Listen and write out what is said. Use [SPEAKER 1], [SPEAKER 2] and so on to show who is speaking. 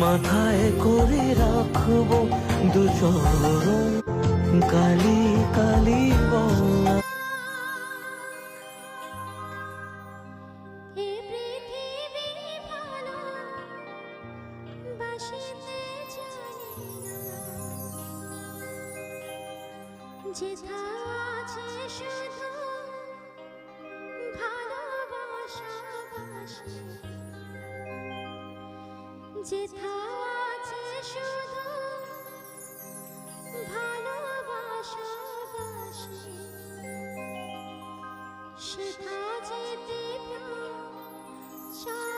[SPEAKER 1] মাথায় করে রাখবো দুচরণ কালি কালি বলা।
[SPEAKER 2] এ পৃথিবী ভালো বাসিতে জানি না, যেথা আছে শুধু ভালোবাসা বাসি, যেথা আছে শুধু ভালোবাসা বাসি, সেথা যেতে প্রাণ চায়।